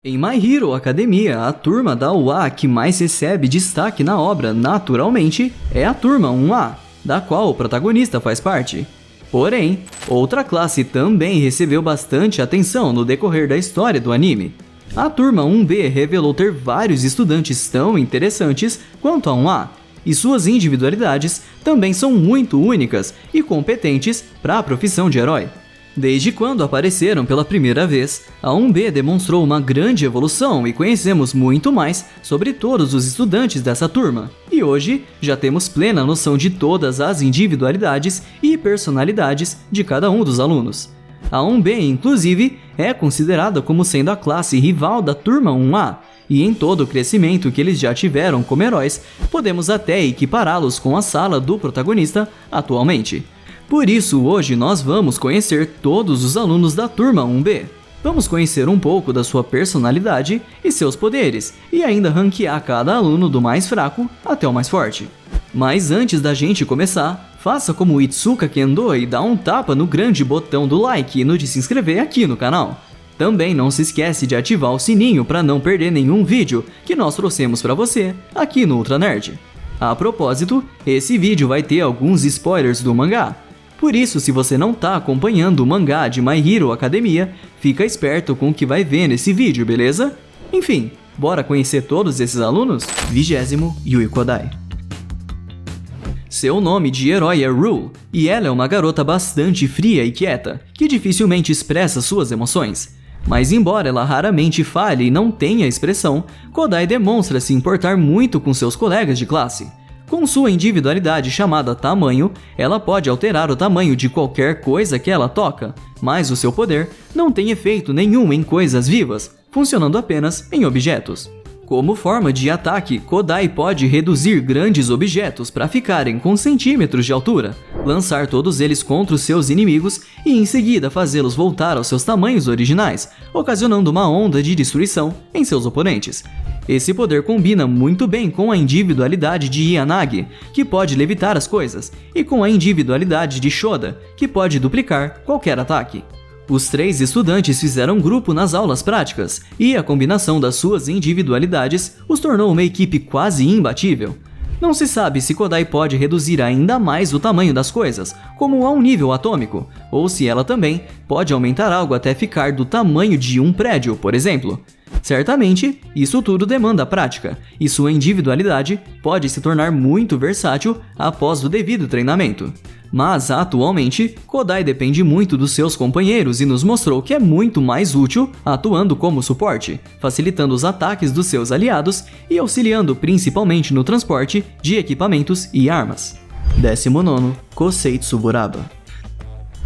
Em My Hero Academia, a turma da UA que mais recebe destaque na obra, naturalmente, é a turma 1A, da qual o protagonista faz parte. Porém, outra classe também recebeu bastante atenção no decorrer da história do anime. A turma 1B revelou ter vários estudantes tão interessantes quanto a 1A, e suas individualidades também são muito únicas e competentes para a profissão de herói. Desde quando apareceram pela primeira vez, a 1B demonstrou uma grande evolução e conhecemos muito mais sobre todos os estudantes dessa turma. E hoje, já temos plena noção de todas as individualidades e personalidades de cada um dos alunos. A 1B, inclusive, é considerada como sendo a classe rival da turma 1A, e em todo o crescimento que eles já tiveram como heróis, podemos até equipará-los com a sala do protagonista atualmente. Por isso, hoje nós vamos conhecer todos os alunos da turma 1B. Vamos conhecer um pouco da sua personalidade e seus poderes, e ainda ranquear cada aluno do mais fraco até o mais forte. Mas antes da gente começar, faça como o Itsuka Kendo e dá um tapa no grande botão do like e no de se inscrever aqui no canal. Também não se esquece de ativar o sininho para não perder nenhum vídeo que nós trouxemos para você aqui no Ultra Nerd. A propósito, esse vídeo vai ter alguns spoilers do mangá. Por isso, se você não está acompanhando o mangá de My Hero Academia, fica esperto com o que vai ver nesse vídeo, beleza? Enfim, bora conhecer todos esses alunos? 20º, Yui Kodai. Seu nome de herói é Rue, e ela é uma garota bastante fria e quieta, que dificilmente expressa suas emoções. Mas embora ela raramente fale e não tenha expressão, Kodai demonstra se importar muito com seus colegas de classe. Com sua individualidade chamada tamanho, ela pode alterar o tamanho de qualquer coisa que ela toca, mas o seu poder não tem efeito nenhum em coisas vivas, funcionando apenas em objetos. Como forma de ataque, Kodai pode reduzir grandes objetos para ficarem com centímetros de altura, lançar todos eles contra os seus inimigos e em seguida fazê-los voltar aos seus tamanhos originais, ocasionando uma onda de destruição em seus oponentes. Esse poder combina muito bem com a individualidade de Izanagi, que pode levitar as coisas, e com a individualidade de Shoda, que pode duplicar qualquer ataque. Os três estudantes fizeram grupo nas aulas práticas, e a combinação das suas individualidades os tornou uma equipe quase imbatível. Não se sabe se Kodai pode reduzir ainda mais o tamanho das coisas, como a um nível atômico, ou se ela também pode aumentar algo até ficar do tamanho de um prédio, por exemplo. Certamente, isso tudo demanda prática, e sua individualidade pode se tornar muito versátil após o devido treinamento. Mas, atualmente, Kodai depende muito dos seus companheiros e nos mostrou que é muito mais útil atuando como suporte, facilitando os ataques dos seus aliados e auxiliando principalmente no transporte de equipamentos e armas. 19º, Kosei Tsuburaba.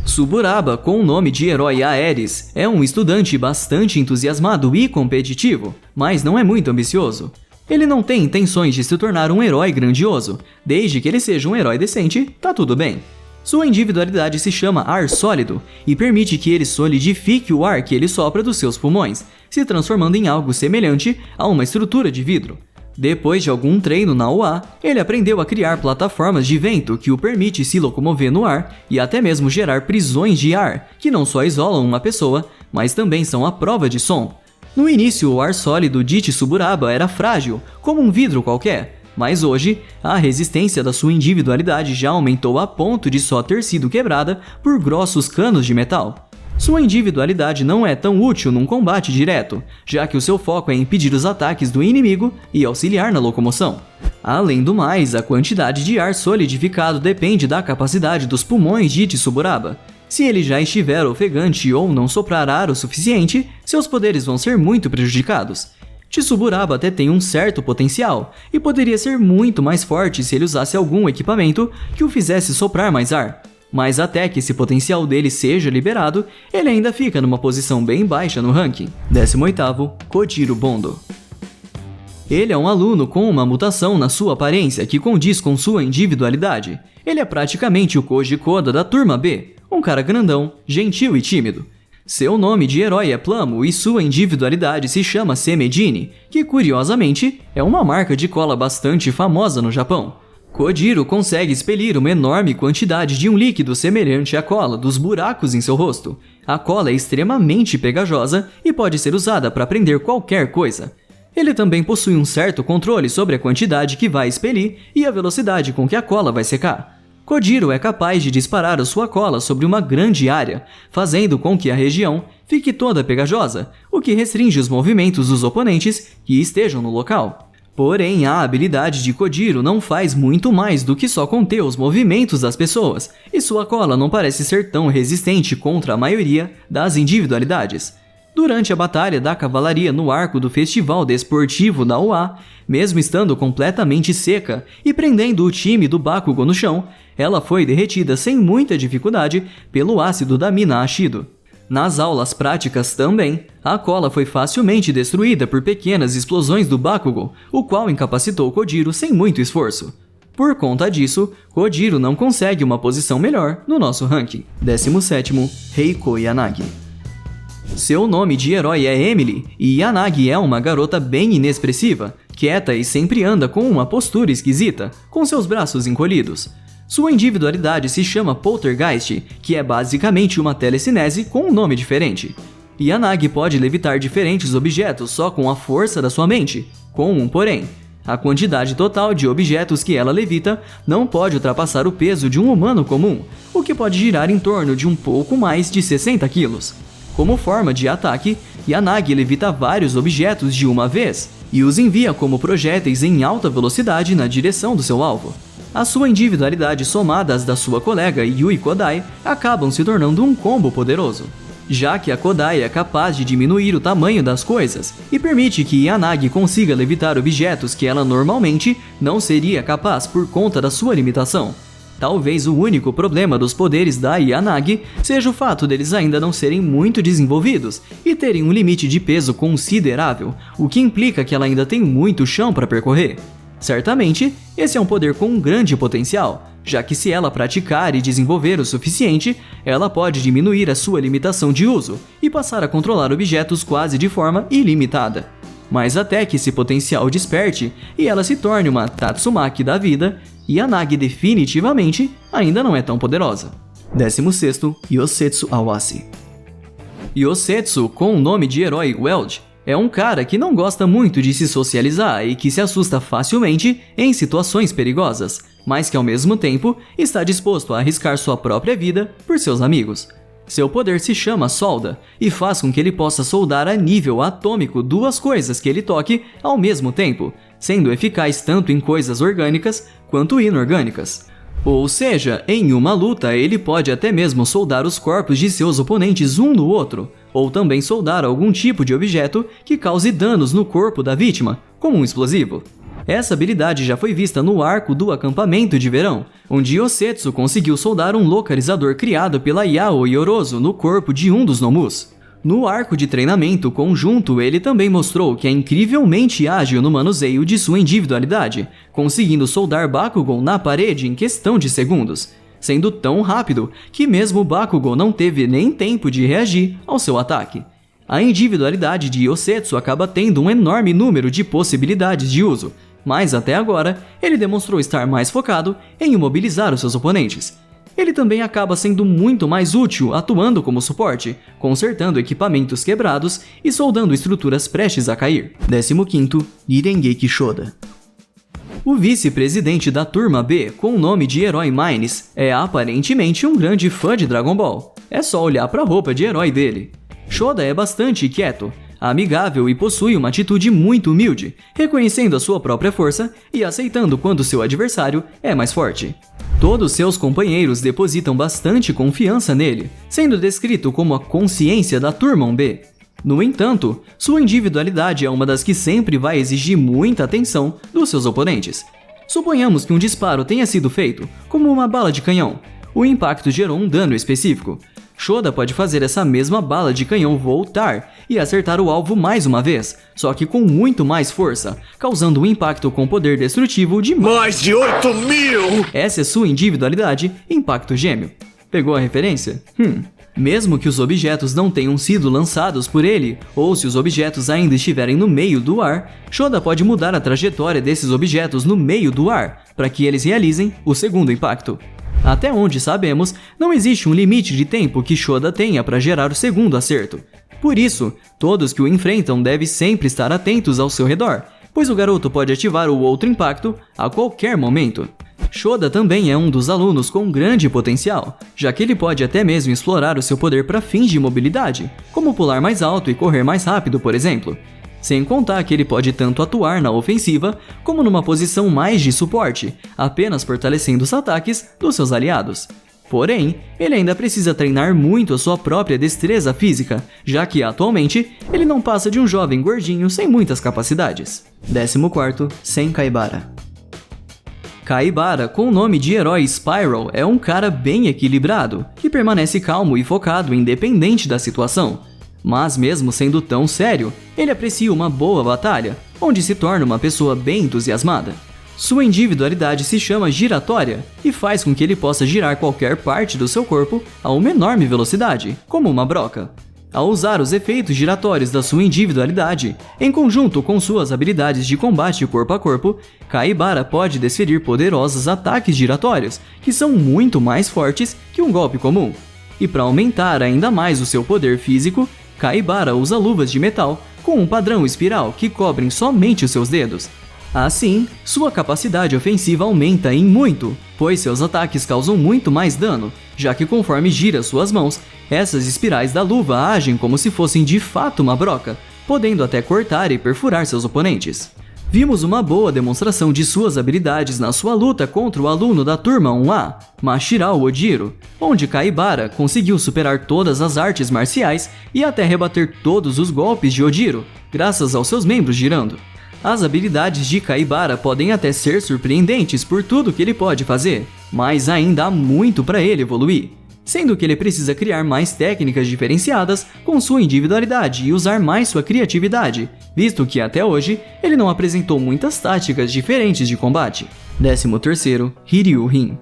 Tsuburaba, com o nome de herói Aeris, é um estudante bastante entusiasmado e competitivo, mas não é muito ambicioso. Ele não tem intenções de se tornar um herói grandioso, desde que ele seja um herói decente, tá tudo bem. Sua individualidade se chama Ar Sólido e permite que ele solidifique o ar que ele sopra dos seus pulmões, se transformando em algo semelhante a uma estrutura de vidro. Depois de algum treino na UA, ele aprendeu a criar plataformas de vento que o permite se locomover no ar e até mesmo gerar prisões de ar, que não só isolam uma pessoa, mas também são a prova de som. No início, o ar sólido de Tsuburaba era frágil, como um vidro qualquer, mas hoje, a resistência da sua individualidade já aumentou a ponto de só ter sido quebrada por grossos canos de metal. Sua individualidade não é tão útil num combate direto, já que o seu foco é impedir os ataques do inimigo e auxiliar na locomoção. Além do mais, a quantidade de ar solidificado depende da capacidade dos pulmões de Tsuburaba. Se ele já estiver ofegante ou não soprar ar o suficiente, seus poderes vão ser muito prejudicados. Tsuburaba até tem um certo potencial, e poderia ser muito mais forte se ele usasse algum equipamento que o fizesse soprar mais ar. Mas até que esse potencial dele seja liberado, ele ainda fica numa posição bem baixa no ranking. 18º, Kojiro Bondo. Ele é um aluno com uma mutação na sua aparência que condiz com sua individualidade. Ele é praticamente o Koji Koda da turma B, um cara grandão, gentil e tímido. Seu nome de herói é Plamo e sua individualidade se chama Semedine, que curiosamente é uma marca de cola bastante famosa no Japão. Kojiro consegue expelir uma enorme quantidade de um líquido semelhante à cola dos buracos em seu rosto. A cola é extremamente pegajosa e pode ser usada para prender qualquer coisa. Ele também possui um certo controle sobre a quantidade que vai expelir e a velocidade com que a cola vai secar. Kojiro é capaz de disparar a sua cola sobre uma grande área, fazendo com que a região fique toda pegajosa, o que restringe os movimentos dos oponentes que estejam no local. Porém, a habilidade de Kojiro não faz muito mais do que só conter os movimentos das pessoas, e sua cola não parece ser tão resistente contra a maioria das individualidades. Durante a batalha da cavalaria no arco do Festival Desportivo da UA, mesmo estando completamente seca e prendendo o time do Bakugo no chão, ela foi derretida sem muita dificuldade pelo ácido da mina Ashido. Nas aulas práticas também, a cola foi facilmente destruída por pequenas explosões do Bakugo, o qual incapacitou Kojiro sem muito esforço. Por conta disso, Kojiro não consegue uma posição melhor no nosso ranking. 17º, Reiko Yanagi. Seu nome de herói é Emily, e Yanagi é uma garota bem inexpressiva, quieta e sempre anda com uma postura esquisita, com seus braços encolhidos. Sua individualidade se chama Poltergeist, que é basicamente uma telecinese com um nome diferente. Yanagi pode levitar diferentes objetos só com a força da sua mente, com um porém. A quantidade total de objetos que ela levita não pode ultrapassar o peso de um humano comum, o que pode girar em torno de um pouco mais de 60 quilos. Como forma de ataque, Yanagi levita vários objetos de uma vez e os envia como projéteis em alta velocidade na direção do seu alvo. A sua individualidade somada às da sua colega Yui Kodai acabam se tornando um combo poderoso, já que a Kodai é capaz de diminuir o tamanho das coisas e permite que Yanagi consiga levitar objetos que ela normalmente não seria capaz por conta da sua limitação. Talvez o único problema dos poderes da Yanagi seja o fato deles ainda não serem muito desenvolvidos e terem um limite de peso considerável, o que implica que ela ainda tem muito chão para percorrer. Certamente, esse é um poder com um grande potencial, já que se ela praticar e desenvolver o suficiente, ela pode diminuir a sua limitação de uso e passar a controlar objetos quase de forma ilimitada. Mas até que esse potencial desperte e ela se torne uma Tatsumaki da vida, Yanagi definitivamente ainda não é tão poderosa. 16º, Yosetsu Awase. Yosetsu, com o nome de herói Weld, é um cara que não gosta muito de se socializar e que se assusta facilmente em situações perigosas, mas que ao mesmo tempo está disposto a arriscar sua própria vida por seus amigos. Seu poder se chama solda e faz com que ele possa soldar a nível atômico duas coisas que ele toque ao mesmo tempo, sendo eficaz tanto em coisas orgânicas quanto inorgânicas. Ou seja, em uma luta ele pode até mesmo soldar os corpos de seus oponentes um no outro, ou também soldar algum tipo de objeto que cause danos no corpo da vítima, como um explosivo. Essa habilidade já foi vista no arco do acampamento de verão, onde Yosetsu conseguiu soldar um localizador criado pela Yao Yorozu no corpo de um dos Nomus. No arco de treinamento conjunto, ele também mostrou que é incrivelmente ágil no manuseio de sua individualidade, conseguindo soldar Bakugo na parede em questão de segundos, sendo tão rápido que mesmo Bakugo não teve nem tempo de reagir ao seu ataque. A individualidade de Yosetsu acaba tendo um enorme número de possibilidades de uso, mas até agora ele demonstrou estar mais focado em imobilizar os seus oponentes. Ele também acaba sendo muito mais útil atuando como suporte, consertando equipamentos quebrados e soldando estruturas prestes a cair. 15º, Nirengeki Shoda. O vice-presidente da Turma B, com o nome de Herói Mines, é aparentemente um grande fã de Dragon Ball. É só olhar para a roupa de herói dele. Shoda é bastante quieto, amigável e possui uma atitude muito humilde, reconhecendo a sua própria força e aceitando quando seu adversário é mais forte. Todos seus companheiros depositam bastante confiança nele, sendo descrito como a consciência da Turma B. No entanto, sua individualidade é uma das que sempre vai exigir muita atenção dos seus oponentes. Suponhamos que um disparo tenha sido feito, como uma bala de canhão. O impacto gerou um dano específico. Shoda pode fazer essa mesma bala de canhão voltar e acertar o alvo mais uma vez, só que com muito mais força, causando um impacto com poder destrutivo de mais de 8.000! Essa é sua individualidade, Impacto Gêmeo. Pegou a referência? Mesmo que os objetos não tenham sido lançados por ele, ou se os objetos ainda estiverem no meio do ar, Shoda pode mudar a trajetória desses objetos no meio do ar, para que eles realizem o segundo impacto. Até onde sabemos, não existe um limite de tempo que Shoda tenha para gerar o segundo acerto. Por isso, todos que o enfrentam devem sempre estar atentos ao seu redor, pois o garoto pode ativar o outro impacto a qualquer momento. Shoda também é um dos alunos com grande potencial, já que ele pode até mesmo explorar o seu poder para fins de mobilidade, como pular mais alto e correr mais rápido, por exemplo. Sem contar que ele pode tanto atuar na ofensiva, como numa posição mais de suporte, apenas fortalecendo os ataques dos seus aliados. Porém, ele ainda precisa treinar muito a sua própria destreza física, já que atualmente ele não passa de um jovem gordinho sem muitas capacidades. 14º, Sen Kaibara. Kaibara, com o nome de herói Spiral, é um cara bem equilibrado, que permanece calmo e focado independente da situação. Mas mesmo sendo tão sério, ele aprecia uma boa batalha, onde se torna uma pessoa bem entusiasmada. Sua individualidade se chama giratória e faz com que ele possa girar qualquer parte do seu corpo a uma enorme velocidade, como uma broca. Ao usar os efeitos giratórios da sua individualidade, em conjunto com suas habilidades de combate corpo a corpo, Kaibara pode desferir poderosos ataques giratórios, que são muito mais fortes que um golpe comum. E para aumentar ainda mais o seu poder físico, Kaibara usa luvas de metal com um padrão espiral que cobrem somente os seus dedos. Assim, sua capacidade ofensiva aumenta em muito, pois seus ataques causam muito mais dano, já que conforme gira suas mãos, essas espirais da luva agem como se fossem de fato uma broca, podendo até cortar e perfurar seus oponentes. Vimos uma boa demonstração de suas habilidades na sua luta contra o aluno da turma 1A, Mashirao Ojiro, onde Kaibara conseguiu superar todas as artes marciais e até rebater todos os golpes de Ojiro, graças aos seus membros girando. As habilidades de Kaibara podem até ser surpreendentes por tudo que ele pode fazer, mas ainda há muito para ele evoluir, sendo que ele precisa criar mais técnicas diferenciadas com sua individualidade e usar mais sua criatividade, visto que até hoje ele não apresentou muitas táticas diferentes de combate. 13º, Hiryu Rin.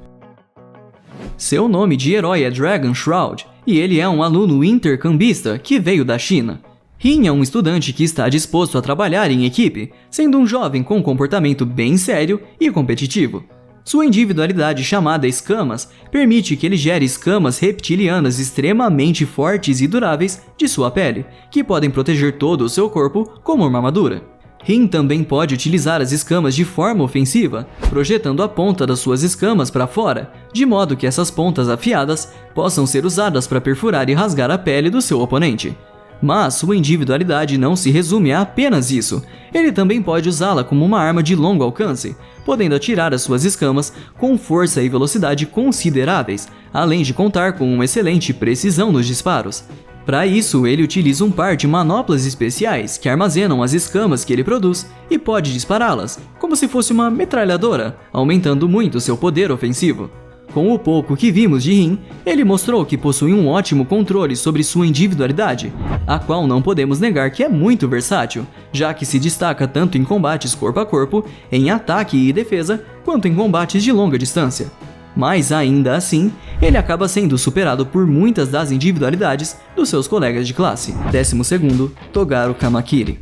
Seu nome de herói é Dragon Shroud, e ele é um aluno intercambista que veio da China. Rin é um estudante que está disposto a trabalhar em equipe, sendo um jovem com um comportamento bem sério e competitivo. Sua individualidade chamada escamas permite que ele gere escamas reptilianas extremamente fortes e duráveis de sua pele, que podem proteger todo o seu corpo como uma armadura. Rin também pode utilizar as escamas de forma ofensiva, projetando a ponta das suas escamas para fora, de modo que essas pontas afiadas possam ser usadas para perfurar e rasgar a pele do seu oponente. Mas sua individualidade não se resume a apenas isso. Ele também pode usá-la como uma arma de longo alcance, podendo atirar as suas escamas com força e velocidade consideráveis, além de contar com uma excelente precisão nos disparos. Para isso, ele utiliza um par de manoplas especiais que armazenam as escamas que ele produz e pode dispará-las, como se fosse uma metralhadora, aumentando muito seu poder ofensivo. Com o pouco que vimos de Rin, ele mostrou que possui um ótimo controle sobre sua individualidade, a qual não podemos negar que é muito versátil, já que se destaca tanto em combates corpo a corpo, em ataque e defesa, quanto em combates de longa distância. Mas ainda assim, ele acaba sendo superado por muitas das individualidades dos seus colegas de classe. 12º, Togaro Kamakiri.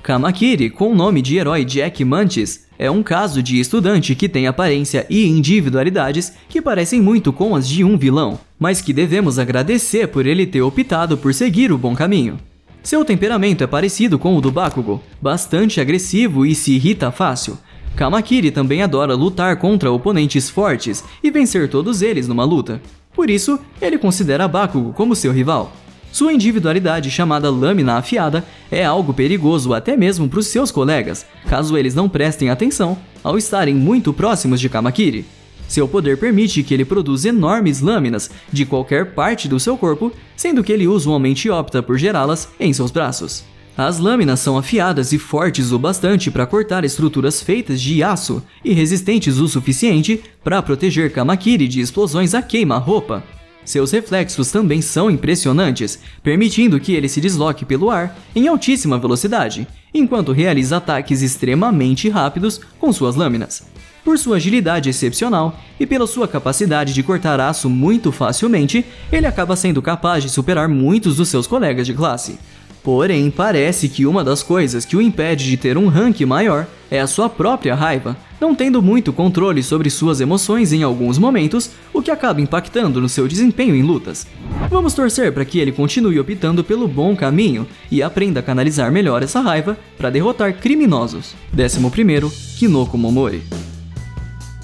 Kamakiri, com o nome de herói Jack Mantis, é um caso de estudante que tem aparência e individualidades que parecem muito com as de um vilão, mas que devemos agradecer por ele ter optado por seguir o bom caminho. Seu temperamento é parecido com o do Bakugo, bastante agressivo e se irrita fácil. Kamakiri também adora lutar contra oponentes fortes e vencer todos eles numa luta. Por isso, ele considera Bakugo como seu rival. Sua individualidade, chamada lâmina afiada, é algo perigoso até mesmo para os seus colegas, caso eles não prestem atenção ao estarem muito próximos de Kamakiri. Seu poder permite que ele produza enormes lâminas de qualquer parte do seu corpo, sendo que ele usualmente opta por gerá-las em seus braços. As lâminas são afiadas e fortes o bastante para cortar estruturas feitas de aço e resistentes o suficiente para proteger Kamakiri de explosões a queima-roupa. Seus reflexos também são impressionantes, permitindo que ele se desloque pelo ar em altíssima velocidade, enquanto realiza ataques extremamente rápidos com suas lâminas. Por sua agilidade excepcional e pela sua capacidade de cortar aço muito facilmente, ele acaba sendo capaz de superar muitos dos seus colegas de classe. Porém, parece que uma das coisas que o impede de ter um rank maior é a sua própria raiva, não tendo muito controle sobre suas emoções em alguns momentos, o que acaba impactando no seu desempenho em lutas. Vamos torcer para que ele continue optando pelo bom caminho e aprenda a canalizar melhor essa raiva para derrotar criminosos. 11º, Kinoko Momori.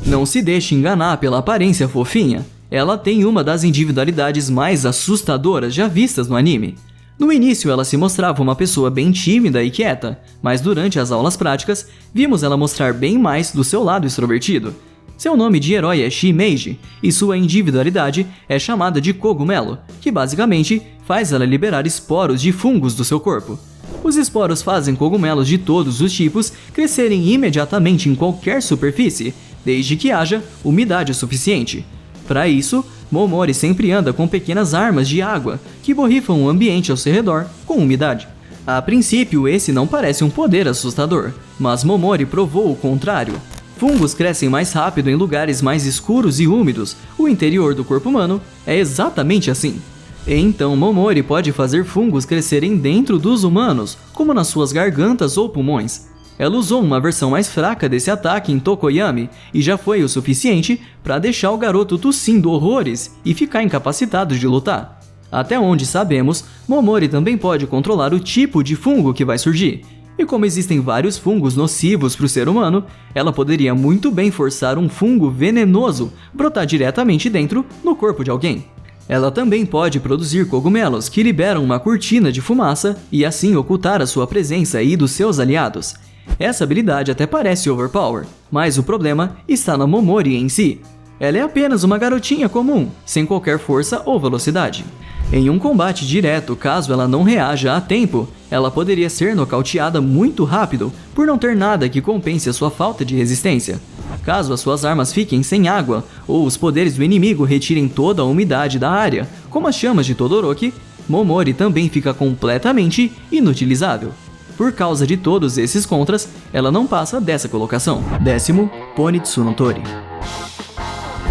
Não se deixe enganar pela aparência fofinha, ela tem uma das individualidades mais assustadoras já vistas no anime. No início ela se mostrava uma pessoa bem tímida e quieta, mas durante as aulas práticas, vimos ela mostrar bem mais do seu lado extrovertido. Seu nome de herói é Shimeiji, e sua individualidade é chamada de cogumelo, que basicamente faz ela liberar esporos de fungos do seu corpo. Os esporos fazem cogumelos de todos os tipos crescerem imediatamente em qualquer superfície, desde que haja umidade suficiente. Para isso, Momori sempre anda com pequenas armas de água que borrifam o ambiente ao seu redor com umidade. A princípio, esse não parece um poder assustador, mas Momori provou o contrário. Fungos crescem mais rápido em lugares mais escuros e úmidos. O interior do corpo humano é exatamente assim. Então Momori pode fazer fungos crescerem dentro dos humanos, como nas suas gargantas ou pulmões. Ela usou uma versão mais fraca desse ataque em Tokoyami e já foi o suficiente para deixar o garoto tossindo horrores e ficar incapacitado de lutar. Até onde sabemos, Momori também pode controlar o tipo de fungo que vai surgir. E como existem vários fungos nocivos para o ser humano, ela poderia muito bem forçar um fungo venenoso brotar diretamente dentro no corpo de alguém. Ela também pode produzir cogumelos que liberam uma cortina de fumaça e assim ocultar a sua presença e dos seus aliados. Essa habilidade até parece overpower, mas o problema está na Momori em si. Ela é apenas uma garotinha comum, sem qualquer força ou velocidade. Em um combate direto, caso ela não reaja a tempo, ela poderia ser nocauteada muito rápido, por não ter nada que compense a sua falta de resistência. Caso as suas armas fiquem sem água, ou os poderes do inimigo retirem toda a umidade da área, como as chamas de Todoroki, Momori também fica completamente inutilizável. Por causa de todos esses contras, ela não passa dessa colocação. 10º, Pony Tsunotori.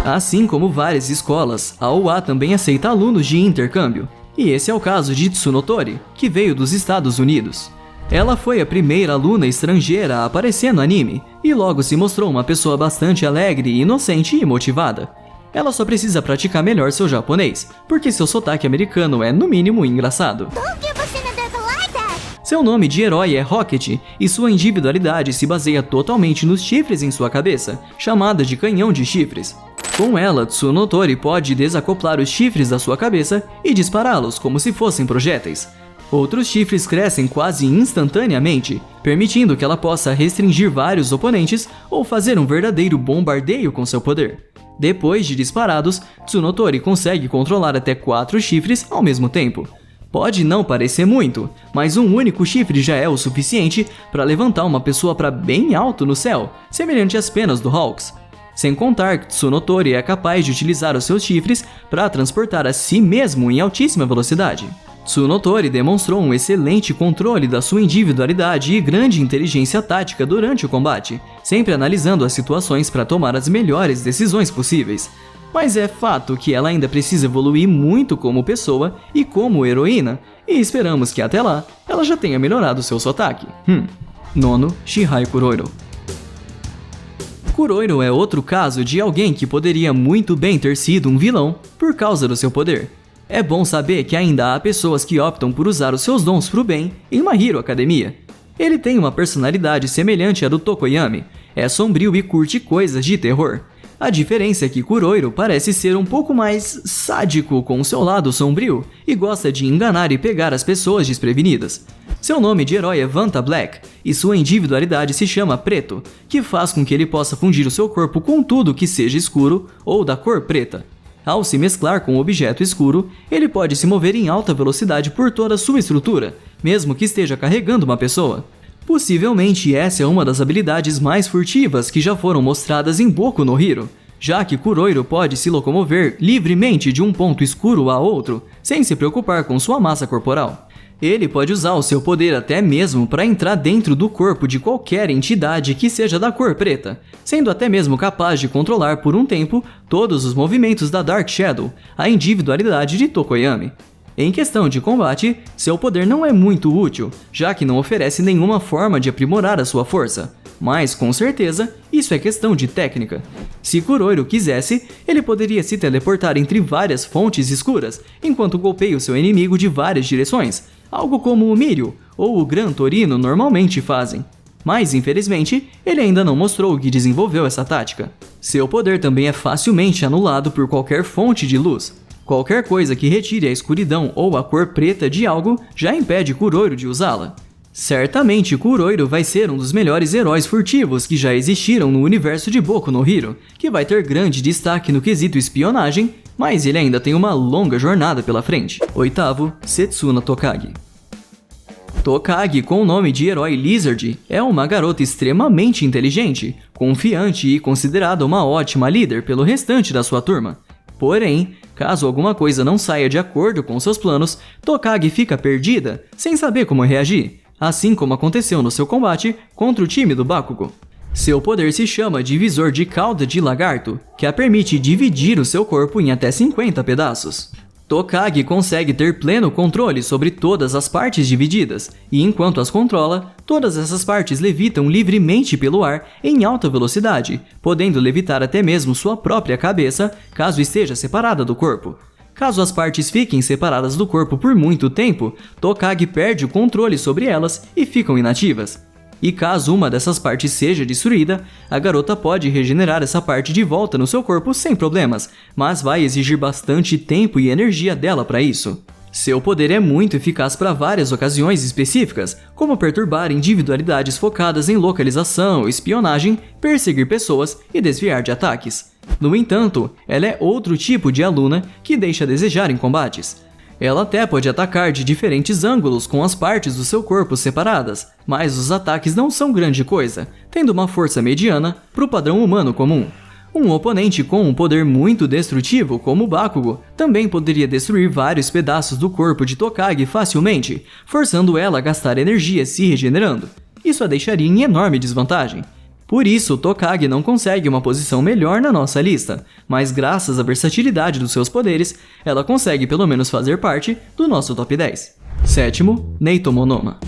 Assim como várias escolas, a UA também aceita alunos de intercâmbio. E esse é o caso de Tsunotori, que veio dos Estados Unidos. Ela foi a primeira aluna estrangeira a aparecer no anime, e logo se mostrou uma pessoa bastante alegre, inocente e motivada. Ela só precisa praticar melhor seu japonês, porque seu sotaque americano é no mínimo engraçado. Seu nome de herói é Rocket, e sua individualidade se baseia totalmente nos chifres em sua cabeça, chamada de canhão de chifres. Com ela, Tsunotori pode desacoplar os chifres da sua cabeça e dispará-los como se fossem projéteis. Outros chifres crescem quase instantaneamente, permitindo que ela possa restringir vários oponentes ou fazer um verdadeiro bombardeio com seu poder. Depois de disparados, Tsunotori consegue controlar até 4 chifres ao mesmo tempo. Pode não parecer muito, mas um único chifre já é o suficiente para levantar uma pessoa para bem alto no céu, semelhante às penas do Hawks. Sem contar que Tsunotori é capaz de utilizar os seus chifres para transportar a si mesmo em altíssima velocidade. Tsunotori demonstrou um excelente controle da sua individualidade e grande inteligência tática durante o combate, sempre analisando as situações para tomar as melhores decisões possíveis. Mas é fato que ela ainda precisa evoluir muito como pessoa e como heroína, e esperamos que até lá ela já tenha melhorado seu sotaque. 9º, Shihai Kuroiro. Kuroiro é outro caso de alguém que poderia muito bem ter sido um vilão por causa do seu poder. É bom saber que ainda há pessoas que optam por usar os seus dons para o bem em My Hero Academia. Ele tem uma personalidade semelhante à do Tokoyami, é sombrio e curte coisas de terror. A diferença é que Kuroiro parece ser um pouco mais sádico com o seu lado sombrio e gosta de enganar e pegar as pessoas desprevenidas. Seu nome de herói é Vanta Black e sua individualidade se chama Preto, que faz com que ele possa fundir o seu corpo com tudo que seja escuro ou da cor preta. Ao se mesclar com um objeto escuro, ele pode se mover em alta velocidade por toda a sua estrutura, mesmo que esteja carregando uma pessoa. Possivelmente essa é uma das habilidades mais furtivas que já foram mostradas em Boku no Hero, já que Kuroiro pode se locomover livremente de um ponto escuro a outro, sem se preocupar com sua massa corporal. Ele pode usar o seu poder até mesmo para entrar dentro do corpo de qualquer entidade que seja da cor preta, sendo até mesmo capaz de controlar por um tempo todos os movimentos da Dark Shadow, a individualidade de Tokoyami. Em questão de combate, seu poder não é muito útil, já que não oferece nenhuma forma de aprimorar a sua força. Mas, com certeza, isso é questão de técnica. Se Kuroiro quisesse, ele poderia se teleportar entre várias fontes escuras, enquanto golpeia o seu inimigo de várias direções, algo como o Mirio ou o Gran Torino normalmente fazem. Mas, infelizmente, ele ainda não mostrou que desenvolveu essa tática. Seu poder também é facilmente anulado por qualquer fonte de luz. Qualquer coisa que retire a escuridão ou a cor preta de algo já impede Kuroiro de usá-la. Certamente Kuroiro vai ser um dos melhores heróis furtivos que já existiram no universo de Boku no Hero, que vai ter grande destaque no quesito espionagem, mas ele ainda tem uma longa jornada pela frente. Oitavo, Setsuna Tokage. Tokage, com o nome de herói Lizard, é uma garota extremamente inteligente, confiante e considerada uma ótima líder pelo restante da sua turma. Porém, caso alguma coisa não saia de acordo com seus planos, Tokage fica perdida, sem saber como reagir, assim como aconteceu no seu combate contra o time do Bakugo. Seu poder se chama Divisor de Cauda de Lagarto, que a permite dividir o seu corpo em até 50 pedaços. Tokage consegue ter pleno controle sobre todas as partes divididas, e enquanto as controla, todas essas partes levitam livremente pelo ar em alta velocidade, podendo levitar até mesmo sua própria cabeça, caso esteja separada do corpo. Caso as partes fiquem separadas do corpo por muito tempo, Tokage perde o controle sobre elas e ficam inativas. E caso uma dessas partes seja destruída, a garota pode regenerar essa parte de volta no seu corpo sem problemas, mas vai exigir bastante tempo e energia dela para isso. Seu poder é muito eficaz para várias ocasiões específicas, como perturbar individualidades focadas em localização, espionagem, perseguir pessoas e desviar de ataques. No entanto, ela é outro tipo de aluna que deixa a desejar em combates. Ela até pode atacar de diferentes ângulos com as partes do seu corpo separadas, mas os ataques não são grande coisa, tendo uma força mediana para o padrão humano comum. Um oponente com um poder muito destrutivo, como o Bakugo, também poderia destruir vários pedaços do corpo de Tokage facilmente, forçando ela a gastar energia se regenerando. Isso a deixaria em enorme desvantagem. Por isso, Tokage não consegue uma posição melhor na nossa lista, mas graças à versatilidade dos seus poderes, ela consegue pelo menos fazer parte do nosso top 10. Sétimo, Neito Monoma.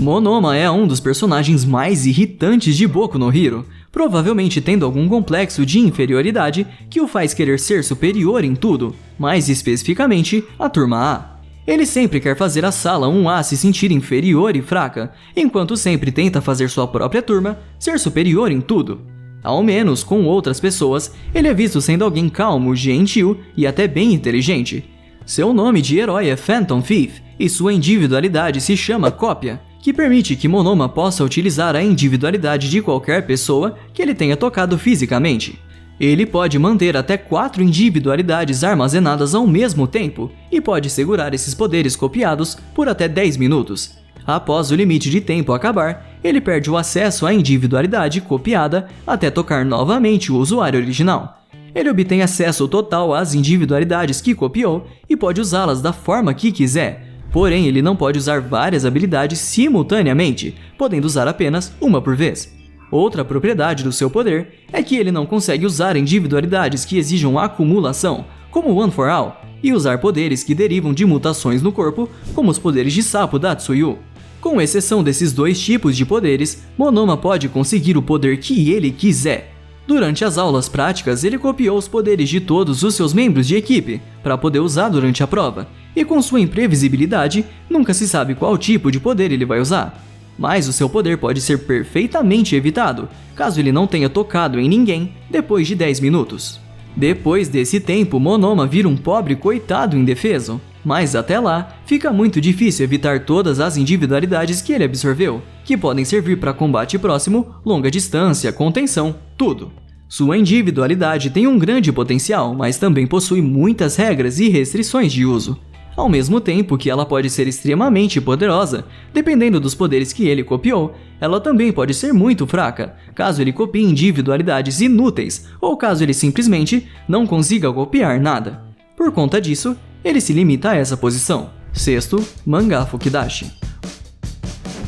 Monoma é um dos personagens mais irritantes de Boku no Hero, provavelmente tendo algum complexo de inferioridade que o faz querer ser superior em tudo, mais especificamente a Turma A. Ele sempre quer fazer a Sala 1A se sentir inferior e fraca, enquanto sempre tenta fazer sua própria turma ser superior em tudo. Ao menos com outras pessoas, ele é visto sendo alguém calmo, gentil e até bem inteligente. Seu nome de herói é Phantom Thief e sua individualidade se chama Cópia, que permite que Monoma possa utilizar a individualidade de qualquer pessoa que ele tenha tocado fisicamente. Ele pode manter até 4 individualidades armazenadas ao mesmo tempo e pode segurar esses poderes copiados por até 10 minutos. Após o limite de tempo acabar, ele perde o acesso à individualidade copiada até tocar novamente o usuário original. Ele obtém acesso total às individualidades que copiou e pode usá-las da forma que quiser, porém ele não pode usar várias habilidades simultaneamente, podendo usar apenas uma por vez. Outra propriedade do seu poder é que ele não consegue usar individualidades que exijam acumulação, como One for All, e usar poderes que derivam de mutações no corpo, como os poderes de sapo da Tsuyu. Com exceção desses dois tipos de poderes, Monoma pode conseguir o poder que ele quiser. Durante as aulas práticas, ele copiou os poderes de todos os seus membros de equipe, para poder usar durante a prova, e com sua imprevisibilidade, nunca se sabe qual tipo de poder ele vai usar. Mas o seu poder pode ser perfeitamente evitado, caso ele não tenha tocado em ninguém depois de 10 minutos. Depois desse tempo, Monoma vira um pobre coitado indefeso, mas até lá, fica muito difícil evitar todas as individualidades que ele absorveu, que podem servir para combate próximo, longa distância, contenção, tudo. Sua individualidade tem um grande potencial, mas também possui muitas regras e restrições de uso. Ao mesmo tempo que ela pode ser extremamente poderosa, dependendo dos poderes que ele copiou, ela também pode ser muito fraca, caso ele copie individualidades inúteis, ou caso ele simplesmente não consiga copiar nada. Por conta disso, ele se limita a essa posição. Sexto, mangá Fukidashi.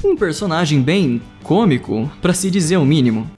Um personagem bem cômico, para se dizer o mínimo.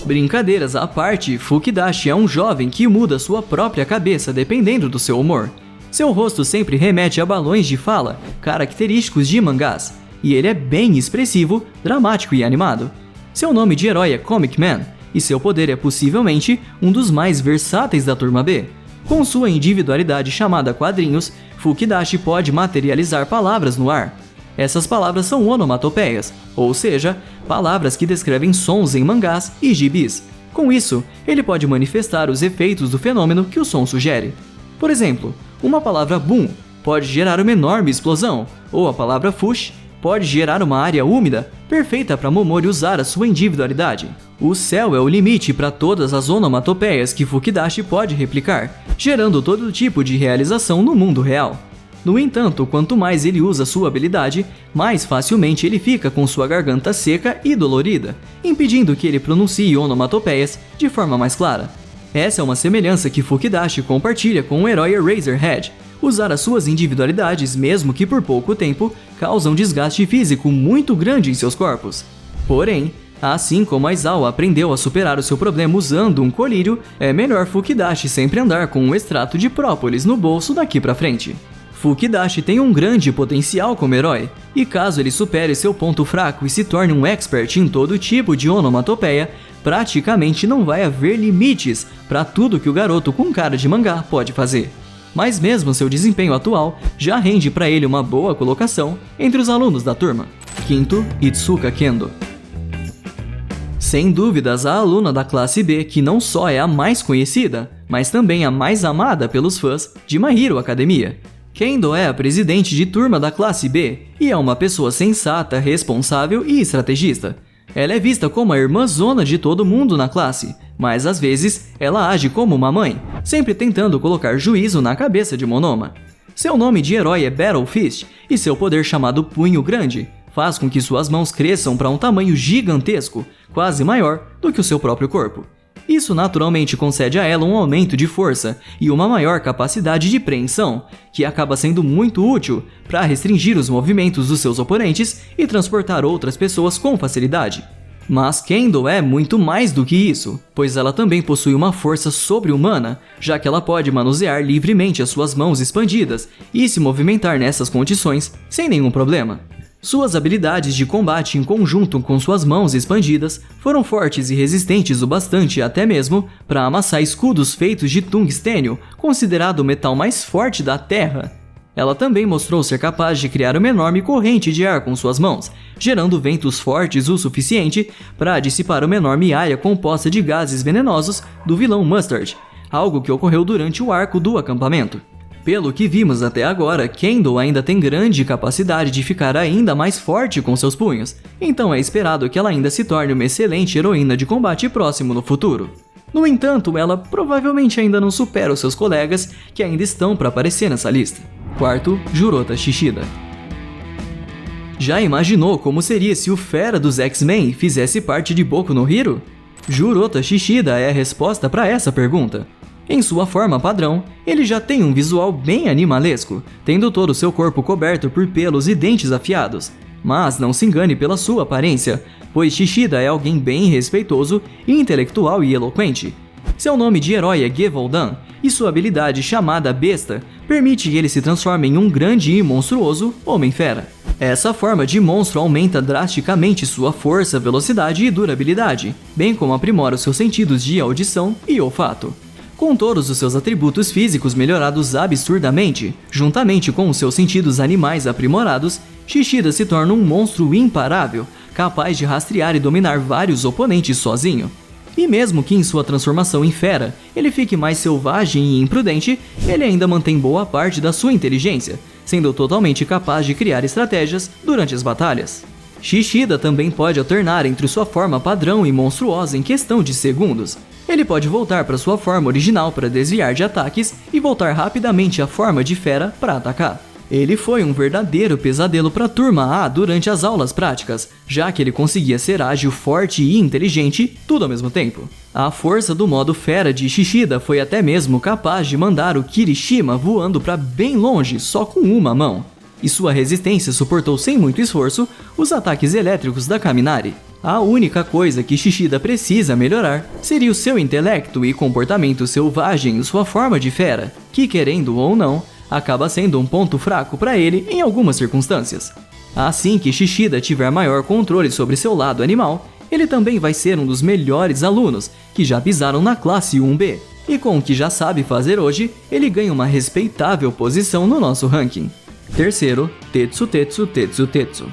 Brincadeiras à parte, Fukidashi é um jovem que muda sua própria cabeça dependendo do seu humor. Seu rosto sempre remete a balões de fala, característicos de mangás, e ele é bem expressivo, dramático e animado. Seu nome de herói é Comic Man, e seu poder é possivelmente um dos mais versáteis da Turma B. Com sua individualidade chamada quadrinhos, Fukidashi pode materializar palavras no ar. Essas palavras são onomatopeias, ou seja, palavras que descrevem sons em mangás e gibis. Com isso, ele pode manifestar os efeitos do fenômeno que o som sugere. Por exemplo, uma palavra boom pode gerar uma enorme explosão, ou a palavra fush pode gerar uma área úmida, perfeita para Momori usar a sua individualidade. O céu é o limite para todas as onomatopeias que Fukidashi pode replicar, gerando todo tipo de realização no mundo real. No entanto, quanto mais ele usa sua habilidade, mais facilmente ele fica com sua garganta seca e dolorida, impedindo que ele pronuncie onomatopeias de forma mais clara. Essa é uma semelhança que Fukidashi compartilha com o herói Eraserhead. Usar as suas individualidades, mesmo que por pouco tempo, causa um desgaste físico muito grande em seus corpos. Porém, assim como Aizawa aprendeu a superar o seu problema usando um colírio, é melhor Fukidashi sempre andar com um extrato de própolis no bolso daqui pra frente. Fukidashi tem um grande potencial como herói, e caso ele supere seu ponto fraco e se torne um expert em todo tipo de onomatopeia, praticamente não vai haver limites para tudo que o garoto com cara de mangá pode fazer. Mas mesmo seu desempenho atual já rende para ele uma boa colocação entre os alunos da turma. Quinto, Itsuka Kendo. Sem dúvidas, a aluna da classe B que não só é a mais conhecida, mas também a mais amada pelos fãs de My Hero Academia. Kendo é a presidente de turma da classe B e é uma pessoa sensata, responsável e estrategista. Ela é vista como a irmãzona de todo mundo na classe, mas às vezes ela age como uma mãe, sempre tentando colocar juízo na cabeça de Monoma. Seu nome de herói é Battle Fist e seu poder chamado Punho Grande faz com que suas mãos cresçam para um tamanho gigantesco, quase maior do que o seu próprio corpo. Isso naturalmente concede a ela um aumento de força e uma maior capacidade de preensão, que acaba sendo muito útil para restringir os movimentos dos seus oponentes e transportar outras pessoas com facilidade. Mas Kendo é muito mais do que isso, pois ela também possui uma força sobre-humana, já que ela pode manusear livremente as suas mãos expandidas e se movimentar nessas condições sem nenhum problema. Suas habilidades de combate em conjunto com suas mãos expandidas foram fortes e resistentes o bastante até mesmo para amassar escudos feitos de tungstênio, considerado o metal mais forte da Terra. Ela também mostrou ser capaz de criar uma enorme corrente de ar com suas mãos, gerando ventos fortes o suficiente para dissipar uma enorme área composta de gases venenosos do vilão Mustard, algo que ocorreu durante o arco do acampamento. Pelo que vimos até agora, Kendo ainda tem grande capacidade de ficar ainda mais forte com seus punhos, então é esperado que ela ainda se torne uma excelente heroína de combate próximo no futuro. No entanto, ela provavelmente ainda não supera os seus colegas que ainda estão para aparecer nessa lista. Quarto, Jurota Shishida. Já imaginou como seria se o fera dos X-Men fizesse parte de Boku no Hero? Jurota Shishida é a resposta para essa pergunta. Em sua forma padrão, ele já tem um visual bem animalesco, tendo todo o seu corpo coberto por pelos e dentes afiados. Mas não se engane pela sua aparência, pois Shishida é alguém bem respeitoso, intelectual e eloquente. Seu nome de herói é Gevoldan, e sua habilidade chamada Besta permite que ele se transforme em um grande e monstruoso Homem-Fera. Essa forma de monstro aumenta drasticamente sua força, velocidade e durabilidade, bem como aprimora os seus sentidos de audição e olfato. Com todos os seus atributos físicos melhorados absurdamente, juntamente com os seus sentidos animais aprimorados, Shishida se torna um monstro imparável, capaz de rastrear e dominar vários oponentes sozinho. E mesmo que em sua transformação em fera ele fique mais selvagem e imprudente, ele ainda mantém boa parte da sua inteligência, sendo totalmente capaz de criar estratégias durante as batalhas. Shishida também pode alternar entre sua forma padrão e monstruosa em questão de segundos. Ele pode voltar para sua forma original para desviar de ataques e voltar rapidamente à forma de fera para atacar. Ele foi um verdadeiro pesadelo para a turma A durante as aulas práticas, já que ele conseguia ser ágil, forte e inteligente, tudo ao mesmo tempo. A força do modo fera de Shishida foi até mesmo capaz de mandar o Kirishima voando para bem longe só com uma mão. e sua resistência suportou sem muito esforço os ataques elétricos da Kaminari. A única coisa que Shishida precisa melhorar seria o seu intelecto e comportamento selvagem e sua forma de fera, que, querendo ou não, acaba sendo um ponto fraco para ele em algumas circunstâncias. Assim que Shishida tiver maior controle sobre seu lado animal, ele também vai ser um dos melhores alunos que já pisaram na classe 1B, e com o que já sabe fazer hoje, ele ganha uma respeitável posição no nosso ranking. Terceiro, Tetsu Tetsu Tetsu Tetsu.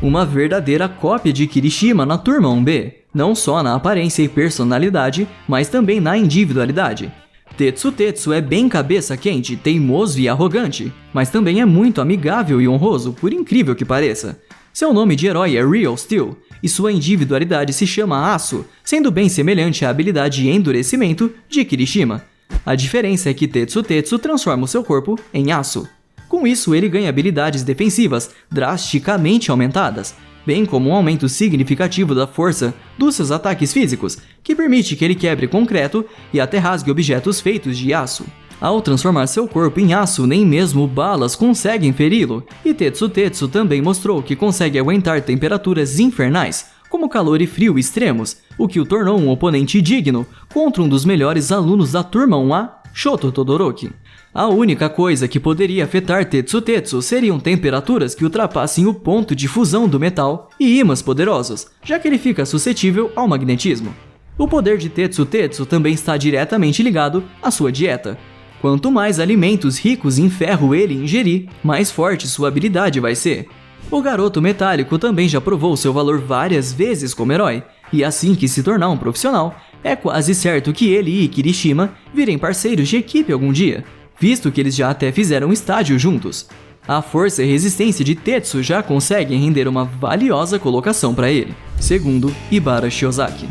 Uma verdadeira cópia de Kirishima na turma 1B, não só na aparência e personalidade, mas também na individualidade. Tetsu Tetsu é bem cabeça quente, teimoso e arrogante, mas também é muito amigável e honroso, por incrível que pareça. Seu nome de herói é Real Steel, e sua individualidade se chama Aço, sendo bem semelhante à habilidade Endurecimento de Kirishima. A diferença é que Tetsu Tetsu transforma o seu corpo em aço. Com isso, ele ganha habilidades defensivas drasticamente aumentadas, bem como um aumento significativo da força dos seus ataques físicos, que permite que ele quebre concreto e até rasgue objetos feitos de aço. Ao transformar seu corpo em aço, nem mesmo balas conseguem feri-lo, e Tetsu Tetsu também mostrou que consegue aguentar temperaturas infernais, como calor e frio extremos, o que o tornou um oponente digno contra um dos melhores alunos da turma 1A, Shoto Todoroki. A única coisa que poderia afetar Tetsu Tetsu seriam temperaturas que ultrapassem o ponto de fusão do metal e ímãs poderosos, já que ele fica suscetível ao magnetismo. O poder de Tetsu Tetsu também está diretamente ligado à sua dieta. Quanto mais alimentos ricos em ferro ele ingerir, mais forte sua habilidade vai ser. O garoto metálico também já provou seu valor várias vezes como herói, e assim que se tornar um profissional, é quase certo que ele e Kirishima virem parceiros de equipe algum dia, visto que eles já até fizeram estágio juntos. A força e resistência de Tetsu já conseguem render uma valiosa colocação para ele. Segundo, Ibara Shiozaki.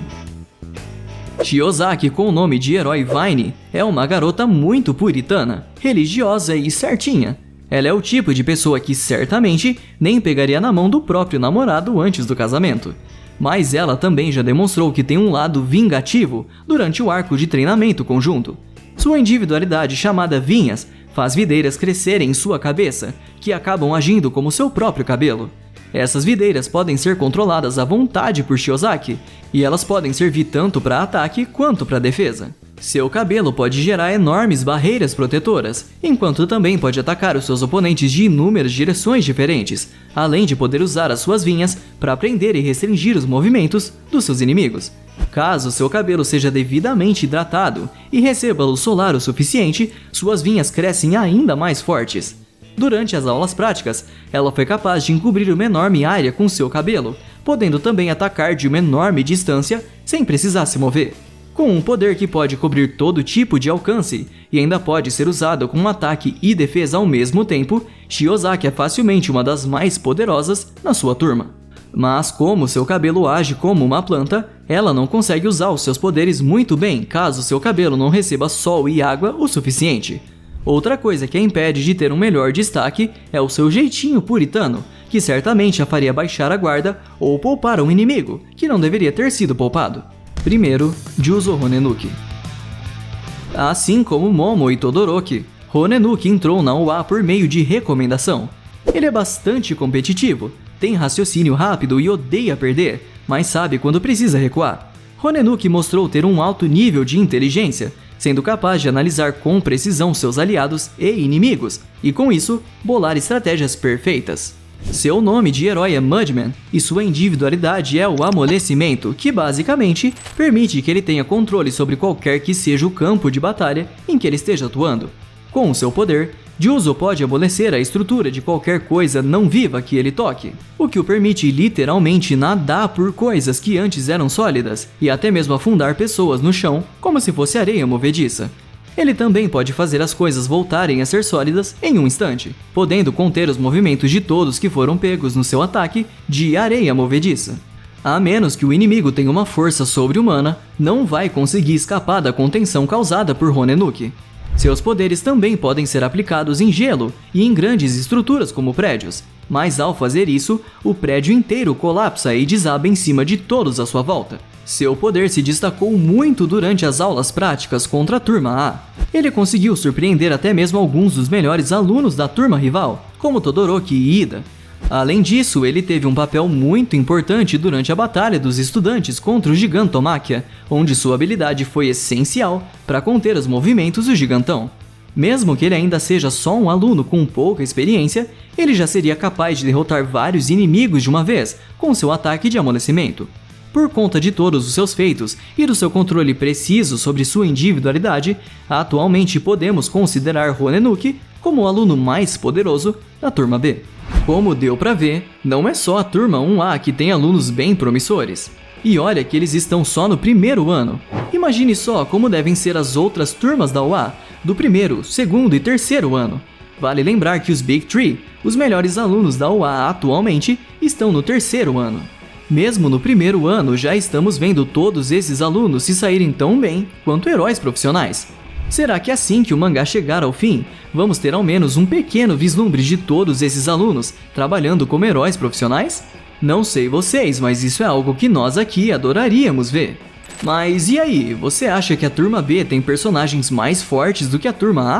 Shiozaki, com o nome de herói Vine, é uma garota muito puritana, religiosa e certinha. Ela é o tipo de pessoa que certamente nem pegaria na mão do próprio namorado antes do casamento. Mas ela também já demonstrou que tem um lado vingativo durante o arco de treinamento conjunto. Sua individualidade, chamada vinhas, faz videiras crescerem em sua cabeça, que acabam agindo como seu próprio cabelo. Essas videiras podem ser controladas à vontade por Shiozaki, e elas podem servir tanto para ataque quanto para defesa. Seu cabelo pode gerar enormes barreiras protetoras, enquanto também pode atacar os seus oponentes de inúmeras direções diferentes, além de poder usar as suas vinhas para prender e restringir os movimentos dos seus inimigos. Caso seu cabelo seja devidamente hidratado e receba luz solar o suficiente, suas vinhas crescem ainda mais fortes. Durante as aulas práticas, ela foi capaz de encobrir uma enorme área com seu cabelo, podendo também atacar de uma enorme distância sem precisar se mover. Com um poder que pode cobrir todo tipo de alcance e ainda pode ser usado com ataque e defesa ao mesmo tempo, Shiozaki é facilmente uma das mais poderosas na sua turma. Mas como seu cabelo age como uma planta, ela não consegue usar os seus poderes muito bem caso seu cabelo não receba sol e água o suficiente. Outra coisa que a impede de ter um melhor destaque é o seu jeitinho puritano, que certamente a faria baixar a guarda ou poupar um inimigo, que não deveria ter sido poupado. Primeiro, Juzo Honenuki. Assim como Momo e Todoroki, Honenuki entrou na OA por meio de recomendação. Ele é bastante competitivo, tem raciocínio rápido e odeia perder, mas sabe quando precisa recuar. Honenuki mostrou ter um alto nível de inteligência, sendo capaz de analisar com precisão seus aliados e inimigos, e com isso, bolar estratégias perfeitas. Seu nome de herói é Mudman, e sua individualidade é o amolecimento, que basicamente permite que ele tenha controle sobre qualquer que seja o campo de batalha em que ele esteja atuando. Com seu poder, Juzo pode amolecer a estrutura de qualquer coisa não viva que ele toque, o que o permite literalmente nadar por coisas que antes eram sólidas e até mesmo afundar pessoas no chão como se fosse areia movediça. Ele também pode fazer as coisas voltarem a ser sólidas em um instante, podendo conter os movimentos de todos que foram pegos no seu ataque de areia movediça. A menos que o inimigo tenha uma força sobre-humana, não vai conseguir escapar da contenção causada por Honenuki. Seus poderes também podem ser aplicados em gelo e em grandes estruturas como prédios, mas ao fazer isso, o prédio inteiro colapsa e desaba em cima de todos à sua volta. Seu poder se destacou muito durante as aulas práticas contra a turma A. Ele conseguiu surpreender até mesmo alguns dos melhores alunos da turma rival, como Todoroki e Ida. Além disso, ele teve um papel muito importante durante a Batalha dos Estudantes contra o Gigantomachia, onde sua habilidade foi essencial para conter os movimentos do gigantão. Mesmo que ele ainda seja só um aluno com pouca experiência, ele já seria capaz de derrotar vários inimigos de uma vez com seu ataque de amolecimento. Por conta de todos os seus feitos e do seu controle preciso sobre sua individualidade, atualmente podemos considerar Ronenuki como o aluno mais poderoso da Turma B. Como deu pra ver, não é só a Turma 1A que tem alunos bem promissores. E olha que eles estão só no primeiro ano. Imagine só como devem ser as outras turmas da UA, do primeiro, segundo e terceiro ano. Vale lembrar que os Big Three, os melhores alunos da UA atualmente, estão no terceiro ano. Mesmo no primeiro ano, já estamos vendo todos esses alunos se saírem tão bem quanto heróis profissionais. Será que assim que o mangá chegar ao fim, vamos ter ao menos um pequeno vislumbre de todos esses alunos trabalhando como heróis profissionais? Não sei vocês, mas isso é algo que nós aqui adoraríamos ver. Mas e aí, você acha que a Turma B tem personagens mais fortes do que a Turma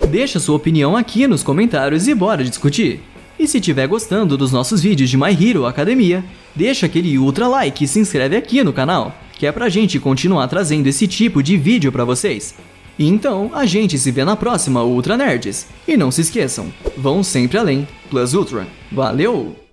A? Deixa sua opinião aqui nos comentários e bora discutir! E se estiver gostando dos nossos vídeos de My Hero Academia, deixa aquele ultra like e se inscreve aqui no canal, que é pra gente continuar trazendo esse tipo de vídeo pra vocês. Então, a gente se vê na próxima Ultra Nerds. E não se esqueçam, vão sempre além, Plus Ultra. Valeu!